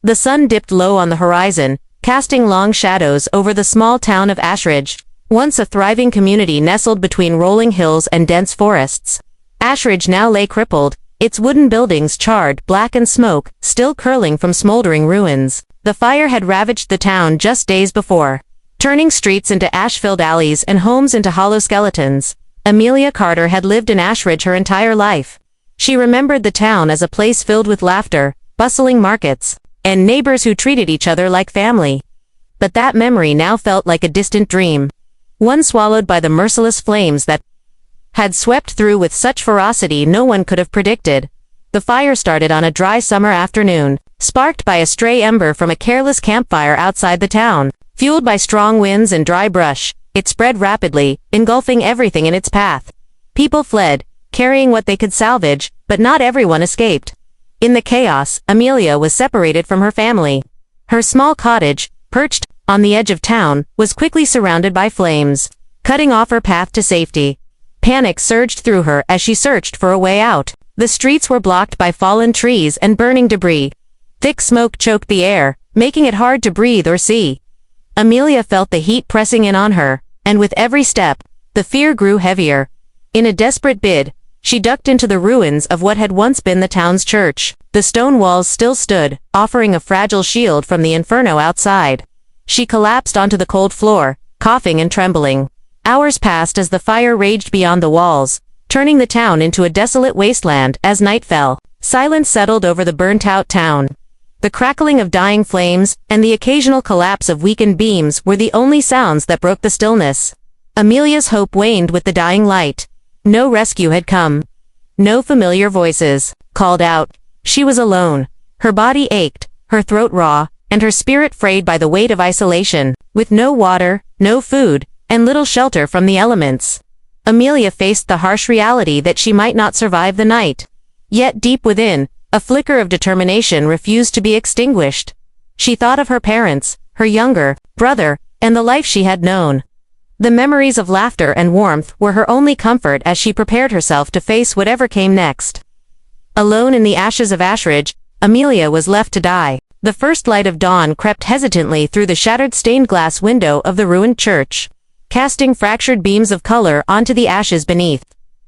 The sun dipped low on the horizon, casting long shadows over the small town of Ashridge, once a thriving community nestled between rolling hills and dense forests. Ashridge now lay crippled, its wooden buildings charred, black and smoke, still curling from smoldering ruins. The fire had ravaged the town just days before, turning streets into ash-filled alleys and homes into hollow skeletons. Amelia Carter had lived in Ashridge her entire life. She remembered the town as a place filled with laughter, bustling markets, and neighbors who treated each other like family. But that memory now felt like a distant dream, one swallowed by the merciless flames that had swept through with such ferocity no one could have predicted. The fire started on a dry summer afternoon, sparked by a stray ember from a careless campfire outside the town. Fueled by strong winds and dry brush, it spread rapidly, engulfing everything in its path. People fled, carrying what they could salvage, but not everyone escaped. In the chaos, Amelia was separated from her family. Her small cottage, perched on the edge of town, was quickly surrounded by flames, cutting off her path to safety. Panic surged through her as she searched for a way out. The streets were blocked by fallen trees and burning debris. Thick smoke choked the air, making it hard to breathe or see. Amelia felt the heat pressing in on her, and with every step, the fear grew heavier. In a desperate bid, she ducked into the ruins of what had once been the town's church. The stone walls still stood, offering a fragile shield from the inferno outside. She collapsed onto the cold floor, coughing and trembling. Hours passed as the fire raged beyond the walls, turning the town into a desolate wasteland. As night fell, silence settled over the burnt-out town. The crackling of dying flames and the occasional collapse of weakened beams were the only sounds that broke the stillness. Amelia's hope waned with the dying light. No rescue had come. No familiar voices called out. She was alone. Her body ached, her throat raw, and her spirit frayed by the weight of isolation. With no water, no food, and little shelter from the elements, Amelia faced the harsh reality that she might not survive the night. Yet deep within, a flicker of determination refused to be extinguished. She thought of her parents, her younger brother, and the life she had known. The memories of laughter and warmth were her only comfort as she prepared herself to face whatever came next. Alone in the ashes of Ashridge, Amelia was left to die. The first light of dawn crept hesitantly through the shattered stained glass window of the ruined church, casting fractured beams of color onto the ashes beneath.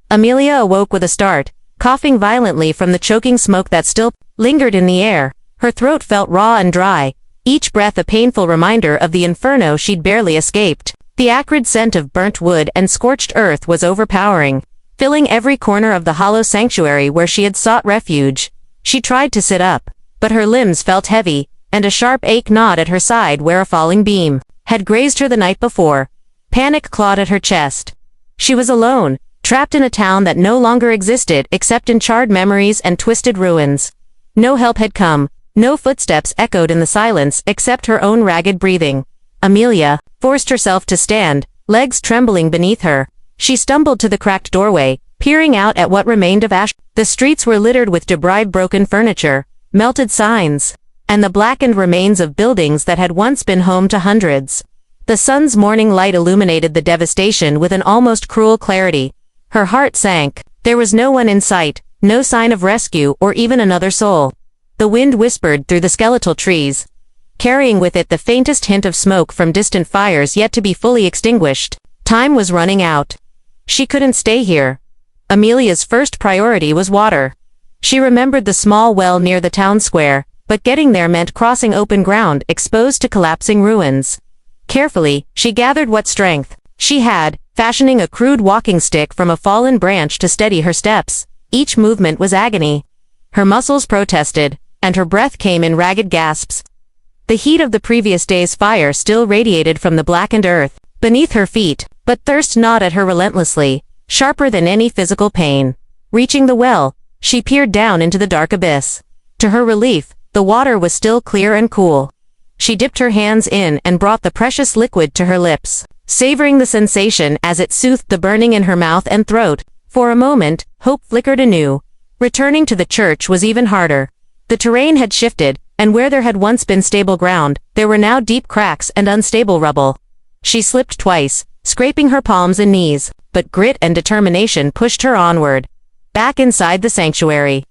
Amelia awoke with a start, coughing violently from the choking smoke that still lingered in the air. Her throat felt raw and dry, each breath a painful reminder of the inferno she'd barely escaped. The acrid scent of burnt wood and scorched earth was overpowering, filling every corner of the hollow sanctuary where she had sought refuge. She tried to sit up, but her limbs felt heavy, and a sharp ache gnawed at her side where a falling beam had grazed her the night before. Panic clawed at her chest. She was alone, trapped in a town that no longer existed except in charred memories and twisted ruins. No help had come, no footsteps echoed in the silence except her own ragged breathing. Amelia forced herself to stand, legs trembling beneath her. She stumbled to the cracked doorway, peering out at what remained of ash. The streets were littered with debris, broken furniture, melted signs, and the blackened remains of buildings that had once been home to hundreds. The sun's morning light illuminated the devastation with an almost cruel clarity. Her heart sank. There was no one in sight, no sign of rescue or even another soul. The wind whispered through the skeletal trees, carrying with it the faintest hint of smoke from distant fires yet to be fully extinguished. Time was running out. She couldn't stay here. Amelia's first priority was water. She remembered the small well near the town square, but getting there meant crossing open ground exposed to collapsing ruins. Carefully, she gathered what strength she had, fashioning a crude walking stick from a fallen branch to steady her steps. Each movement was agony. Her muscles protested, and her breath came in ragged gasps. The heat of the previous day's fire still radiated from the blackened earth beneath her feet, but thirst gnawed at her relentlessly, sharper than any physical pain. Reaching the well, she peered down into the dark abyss. To her relief, the water was still clear and cool. She dipped her hands in and brought the precious liquid to her lips, savoring the sensation as it soothed the burning in her mouth and throat. For a moment, hope flickered anew. Returning to the church was even harder. The terrain had shifted, and where there had once been stable ground, there were now deep cracks and unstable rubble. She slipped twice, scraping her palms and knees, but grit and determination pushed her onward. Back inside the sanctuary,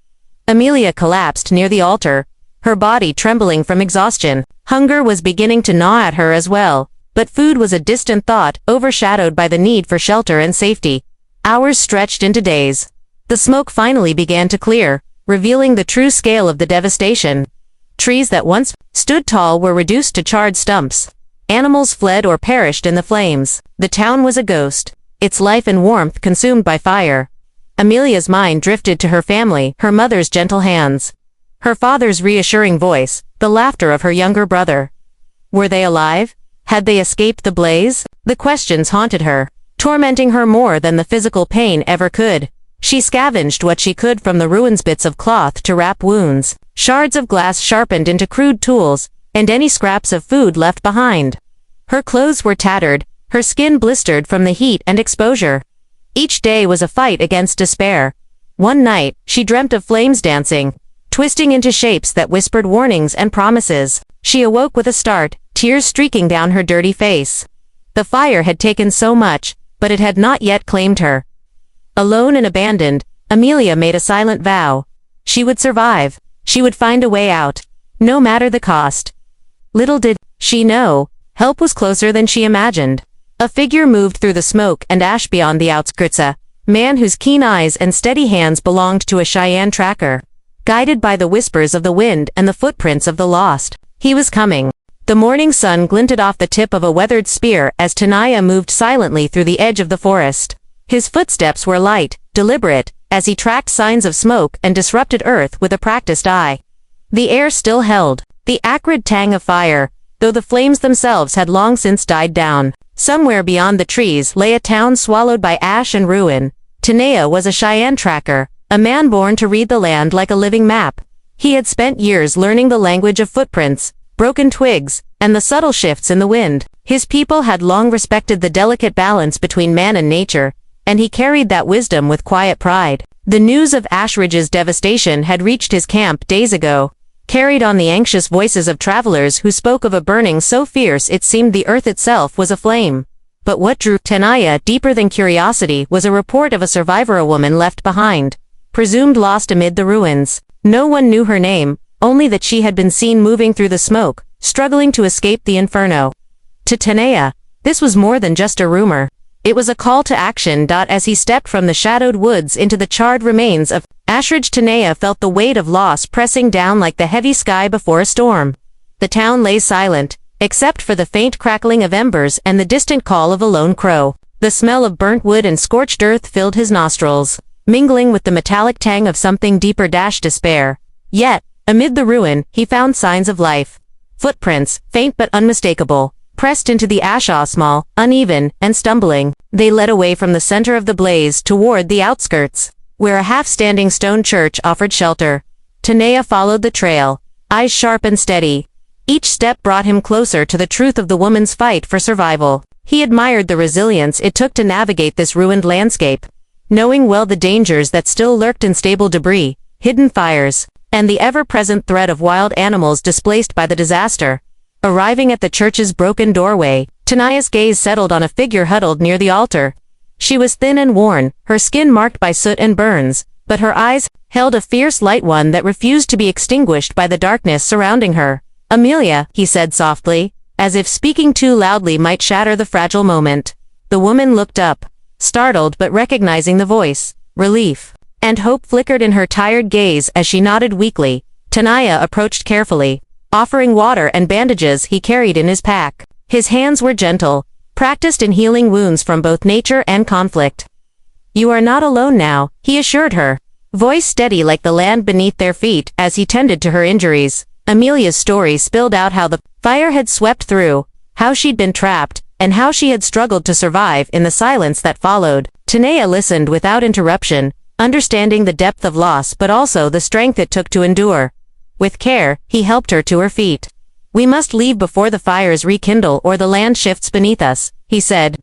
Amelia collapsed near the altar, her body trembling from exhaustion. Hunger was beginning to gnaw at her as well, but food was a distant thought, overshadowed by the need for shelter and safety. Hours stretched into days. The smoke finally began to clear, revealing the true scale of the devastation. Trees that once stood tall were reduced to charred stumps. Animals fled or perished in the flames. The town was a ghost, its life and warmth consumed by fire. Amelia's mind drifted to her family, her mother's gentle hands, her father's reassuring voice, the laughter of her younger brother. Were they alive? Had they escaped the blaze? The questions haunted her, tormenting her more than the physical pain ever could. She scavenged what she could from the ruins, bits of cloth to wrap wounds, shards of glass sharpened into crude tools, and any scraps of food left behind. Her clothes were tattered, her skin blistered from the heat and exposure. Each day was a fight against despair. One night, she dreamt of flames dancing, twisting into shapes that whispered warnings and promises. She awoke with a start, tears streaking down her dirty face. The fire had taken so much, but it had not yet claimed her. Alone and abandoned, Amelia made a silent vow. She would survive. She would find a way out, no matter the cost. Little did she know, help was closer than she imagined. A figure moved through the smoke and ash beyond the outskirts, a man whose keen eyes and steady hands belonged to a Cheyenne tracker. Guided by the whispers of the wind and the footprints of the lost, he was coming. The morning sun glinted off the tip of a weathered spear as Tenaya moved silently through the edge of the forest. His footsteps were light, deliberate, as he tracked signs of smoke and disrupted earth with a practiced eye. The air still held the acrid tang of fire, though the flames themselves had long since died down. Somewhere beyond the trees lay a town swallowed by ash and ruin. Tenaya was a Cheyenne tracker, a man born to read the land like a living map. He had spent years learning the language of footprints, broken twigs, and the subtle shifts in the wind. His people had long respected the delicate balance between man and nature, and he carried that wisdom with quiet pride. The news of Ashridge's devastation had reached his camp days ago, carried on the anxious voices of travelers who spoke of a burning so fierce it seemed the earth itself was aflame. But what drew Tenaya deeper than curiosity was a report of a survivor, a woman left behind, presumed lost amid the ruins. No one knew her name, only that she had been seen moving through the smoke, struggling to escape the inferno. To Tenaya, this was more than just a rumor. It was a call to action. As he stepped from the shadowed woods into the charred remains of Ashridge, Tenaya felt the weight of loss pressing down like the heavy sky before a storm. The town lay silent, except for the faint crackling of embers and the distant call of a lone crow. The smell of burnt wood and scorched earth filled his nostrils, mingling with the metallic tang of something deeper, despair. Yet, amid the ruin, he found signs of life. Footprints, faint but unmistakable, pressed into the ash, small, uneven, and stumbling. They led away from the center of the blaze toward the outskirts, where a half-standing stone church offered shelter. Tenaya followed the trail, eyes sharp and steady. Each step brought him closer to the truth of the woman's fight for survival. He admired the resilience it took to navigate this ruined landscape, knowing well the dangers that still lurked in stable debris, hidden fires, and the ever-present threat of wild animals displaced by the disaster. Arriving at the church's broken doorway, Tenaya's gaze settled on a figure huddled near the altar. She was thin and worn, her skin marked by soot and burns, but her eyes held a fierce light, one that refused to be extinguished by the darkness surrounding her. "Amelia," he said softly, as if speaking too loudly might shatter the fragile moment. The woman looked up, startled but recognizing the voice. Relief and hope flickered in her tired gaze as she nodded weakly. Tenaya approached carefully, offering water and bandages he carried in his pack. His hands were gentle, practiced in healing wounds from both nature and conflict. "You are not alone now," he assured her, voice steady like the land beneath their feet as he tended to her injuries. Amelia's story spilled out how the fire had swept through, how she'd been trapped, and how she had struggled to survive in the silence that followed. Tenaya listened without interruption, understanding the depth of loss but also the strength it took to endure. With care, he helped her to her feet. "We must leave before the fires rekindle or the land shifts beneath us," he said.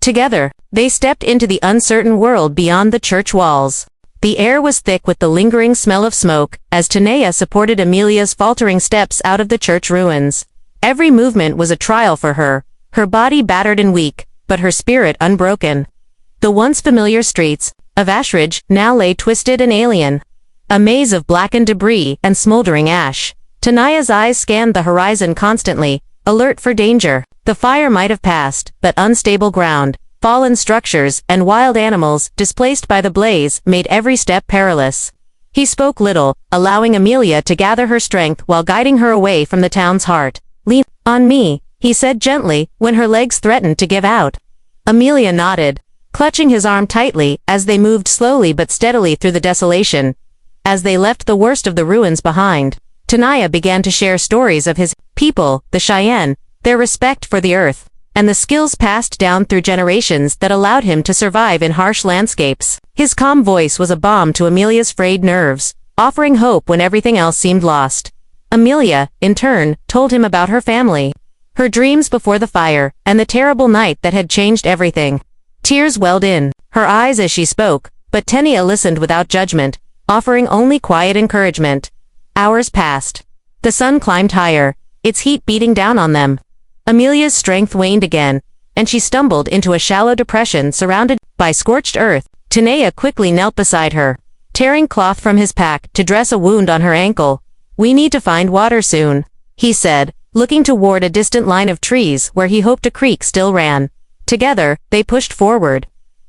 Together, they stepped into the uncertain world beyond the church walls. The air was thick with the lingering smell of smoke as Tenaya supported Amelia's faltering steps out of the church ruins. Every movement was a trial for her, her body battered and weak, but her spirit unbroken. The once familiar streets of Ashridge now lay twisted and alien, a maze of blackened debris and smoldering ash. Tanaya's eyes scanned the horizon constantly, alert for danger. The fire might have passed, but unstable ground, fallen structures, and wild animals, displaced by the blaze, made every step perilous. He spoke little, allowing Amelia to gather her strength while guiding her away from the town's heart. "Lean on me," he said gently, when her legs threatened to give out. Amelia nodded, clutching his arm tightly, as they moved slowly but steadily through the desolation. As they left the worst of the ruins behind, Tanaya began to share stories of his people, the Cheyenne, their respect for the earth, and the skills passed down through generations that allowed him to survive in harsh landscapes. His calm voice was a balm to Amelia's frayed nerves, offering hope when everything else seemed lost. Amelia, in turn, told him about her family, her dreams before the fire, and the terrible night that had changed everything. Tears welled in her eyes as she spoke, but Tenia listened without judgment, offering only quiet encouragement. Hours passed. The sun climbed higher, its heat beating down on them. Amelia's strength waned again, and she stumbled into a shallow depression surrounded by scorched earth. Tanaya quickly knelt beside her, tearing cloth from his pack to dress a wound on her ankle. "We need to find water soon," he said, looking toward a distant line of trees where he hoped a creek still ran. Together, they pushed forward.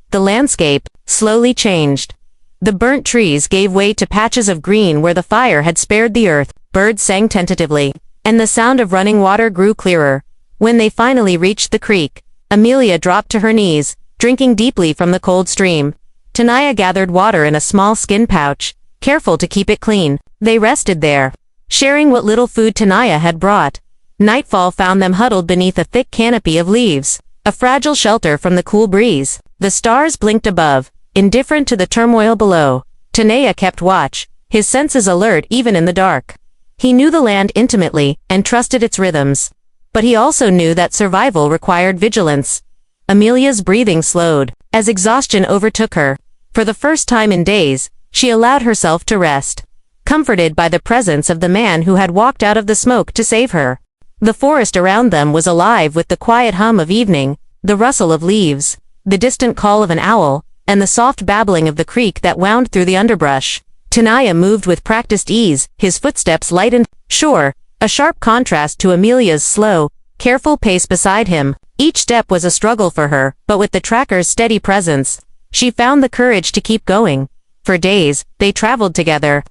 The landscape slowly changed. The burnt trees gave way to patches of green where the fire had spared the earth, birds sang tentatively, and the sound of running water grew clearer. When they finally reached the creek, Amelia dropped to her knees, drinking deeply from the cold stream. Tanaya gathered water in a small skin pouch, careful to keep it clean. They rested there, sharing what little food Tanaya had brought. Nightfall found them huddled beneath a thick canopy of leaves, a fragile shelter from the cool breeze. The stars blinked above, indifferent to the turmoil below. Tanaya kept watch, his senses alert even in the dark. He knew the land intimately and trusted its rhythms. But he also knew that survival required vigilance. Amelia's breathing slowed, as exhaustion overtook her. For the first time in days, she allowed herself to rest, comforted by the presence of the man who had walked out of the smoke to save her. The forest around them was alive with the quiet hum of evening, the rustle of leaves, the distant call of an owl, and the soft babbling of the creek that wound through the underbrush. Tanaya moved with practiced ease, his footsteps light and sure, a sharp contrast to Amelia's slow, careful pace beside him. Each step was a struggle for her, but with the tracker's steady presence, she found the courage to keep going. For days, they traveled together,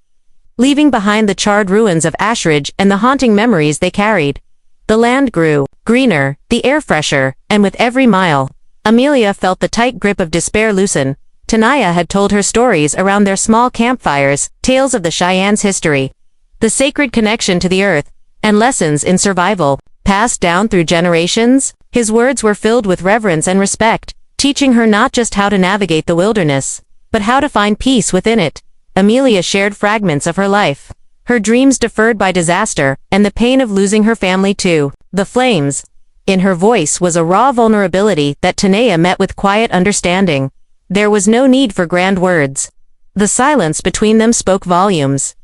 leaving behind the charred ruins of Ashridge and the haunting memories they carried. The land grew greener, the air fresher, and with every mile, Amelia felt the tight grip of despair loosen. Tanaya had told her stories around their small campfires, tales of the Cheyenne's history, the sacred connection to the earth, and lessons in survival, passed down through generations. His words were filled with reverence and respect, teaching her not just how to navigate the wilderness, but how to find peace within it. Amelia shared fragments of her life, her dreams deferred by disaster, and the pain of losing her family too. The flames. In her voice was a raw vulnerability that Tanaya met with quiet understanding. There was no need for grand words. The silence between them spoke volumes.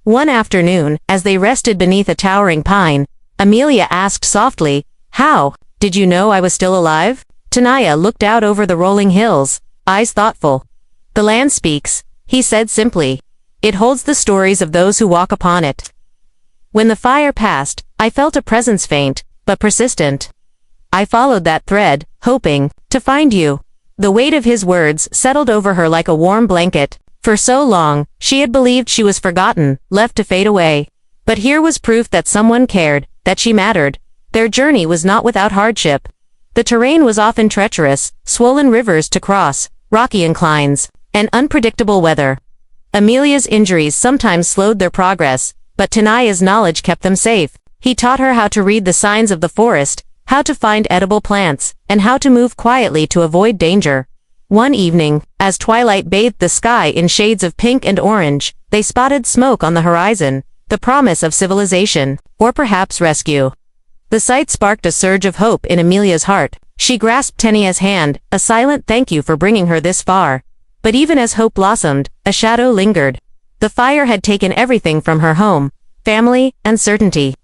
One afternoon, as they rested beneath a towering pine, Amelia asked softly, "How did you know I was still alive?" Tanaya looked out over the rolling hills, eyes thoughtful. "The land speaks," he said simply. "It holds the stories of those who walk upon it. When the fire passed, I felt a presence faint, but persistent. I followed that thread, hoping to find you." The weight of his words settled over her like a warm blanket. For so long, she had believed she was forgotten, left to fade away. But here was proof that someone cared, that she mattered. Their journey was not without hardship. The terrain was often treacherous, swollen rivers to cross, rocky inclines, and unpredictable weather. Amelia's injuries sometimes slowed their progress, but Tanaya's knowledge kept them safe. He taught her how to read the signs of the forest, how to find edible plants, and how to move quietly to avoid danger. One evening, as twilight bathed the sky in shades of pink and orange, they spotted smoke on the horizon, the promise of civilization, or perhaps rescue. The sight sparked a surge of hope in Amelia's heart. She grasped Tenia's hand, a silent thank you for bringing her this far. But even as hope blossomed, a shadow lingered. The fire had taken everything from her home, family, and certainty.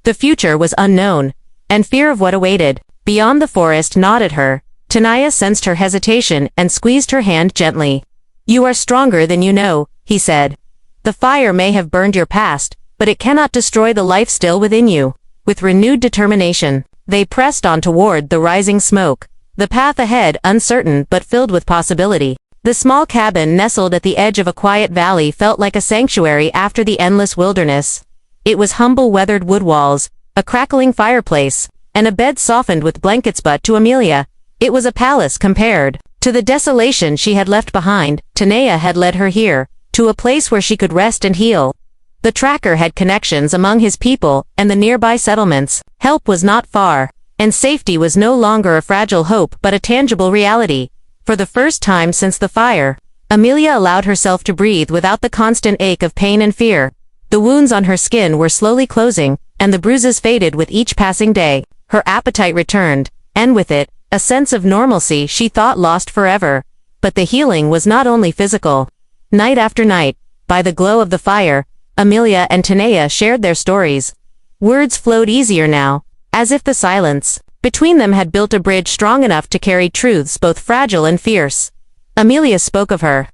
The future was unknown, and fear of what awaited beyond the forest gnawed at her. Tanaya sensed her hesitation and squeezed her hand gently. "You are stronger than you know," he said. "The fire may have burned your past, but it cannot destroy the life still within you. With renewed determination, they pressed on toward the rising smoke. The path ahead uncertain but filled with possibility. The small cabin nestled at the edge of a quiet valley felt like a sanctuary after the endless wilderness. It was humble weathered wood walls, a crackling fireplace, and a bed softened with blankets, but to Amelia, it was a palace compared to the desolation she had left behind. Tanea had led her here, to a place where she could rest and heal. The tracker had connections among his people and the nearby settlements. Help was not far, and safety was no longer a fragile hope but a tangible reality. For the first time since the fire, Amelia allowed herself to breathe without the constant ache of pain and fear. The wounds on her skin were slowly closing, and the bruises faded with each passing day. Her appetite returned, and with it, a sense of normalcy she thought lost forever. But the healing was not only physical. Night after night, by the glow of the fire, Amelia and Tanea shared their stories. Words flowed easier now, as if the silence between them had built a bridge strong enough to carry truths both fragile and fierce. Amelia spoke of her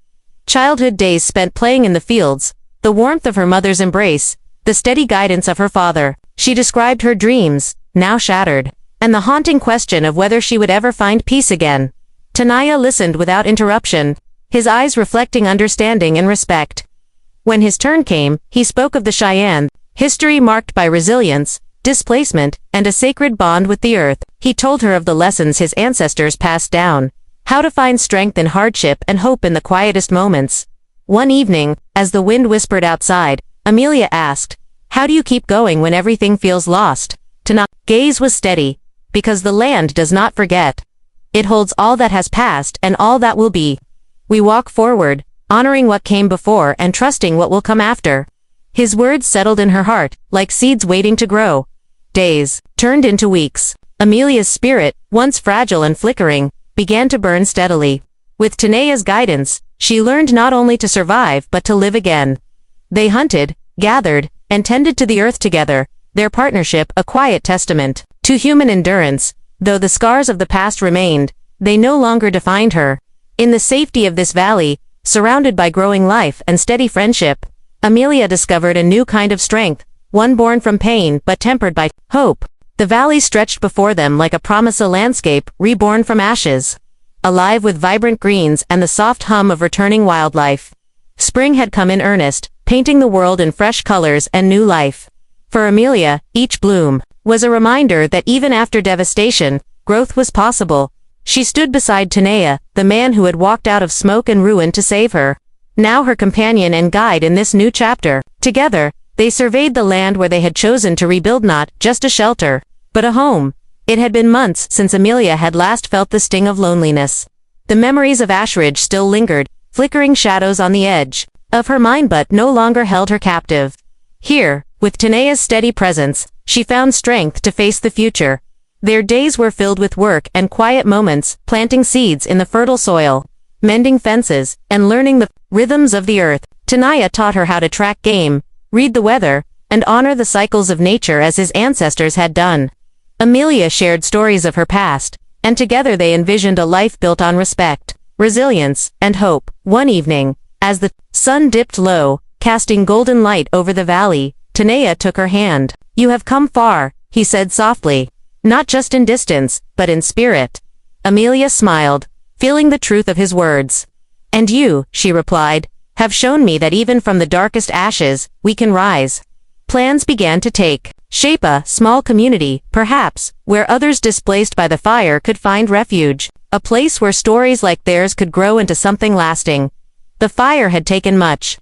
childhood days spent playing in the fields, the warmth of her mother's embrace, the steady guidance of her father. She described her dreams, now shattered, and the haunting question of whether she would ever find peace again. Tanea listened without interruption, his eyes reflecting understanding and respect. When his turn came, he spoke of the Cheyenne, history marked by resilience, displacement, and a sacred bond with the earth. He told her of the lessons his ancestors passed down, how to find strength in hardship and hope in the quietest moments. One evening, as the wind whispered outside, Amelia asked, "How do you keep going when everything feels lost?" Tanea's gaze was steady, because the land does not forget. It holds all that has passed and all that will be. We walk forward, honoring what came before and trusting what will come after. His words settled in her heart, like seeds waiting to grow. Days turned into weeks. Amelia's spirit, once fragile and flickering, began to burn steadily. With Tanea's guidance, she learned not only to survive but to live again. They hunted, gathered, and tended to the earth together, their partnership a quiet testament to human endurance. Though the scars of the past remained, they no longer defined her. In the safety of this valley, surrounded by growing life and steady friendship, Amelia discovered a new kind of strength, one born from pain but tempered by hope. The valley stretched before them like a promise, a landscape reborn from ashes, alive with vibrant greens and the soft hum of returning wildlife. Spring had come in earnest, painting the world in fresh colors and new life. For Amelia, each bloom was a reminder that even after devastation, growth was possible. She stood beside Tanea, the man who had walked out of smoke and ruin to save her, now her companion and guide in this new chapter. Together, they surveyed the land where they had chosen to rebuild, not just a shelter, but a home. It had been months since Amelia had last felt the sting of loneliness. The memories of Ashridge still lingered, flickering shadows on the edge of her mind, but no longer held her captive. Here, with Tanea's steady presence, she found strength to face the future. Their days were filled with work and quiet moments, planting seeds in the fertile soil, mending fences, and learning the rhythms of the earth. Tanea taught her how to track game, read the weather, and honor the cycles of nature as his ancestors had done. Amelia shared stories of her past, and together they envisioned a life built on respect, resilience, and hope. One evening, as the sun dipped low, casting golden light over the valley, Tanea took her hand. "You have come far," he said softly, "not just in distance, but in spirit." Amelia smiled, feeling the truth of his words. "And you," she replied, "have shown me that even from the darkest ashes, we can rise." Plans began to take shape, a small community, perhaps, where others displaced by the fire could find refuge, a place where stories like theirs could grow into something lasting. The fire had taken much,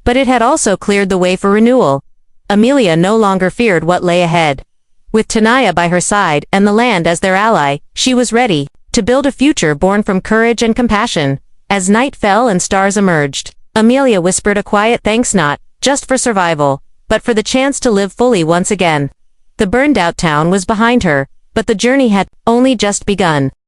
but it had also cleared the way for renewal. Amelia no longer feared what lay ahead. With Tanea by her side and the land as their ally, she was ready to build a future born from courage and compassion. As night fell and stars emerged, Amelia whispered a quiet thanks, not just for survival, but for the chance to live fully once again. The burned-out town was behind her, but the journey had only just begun.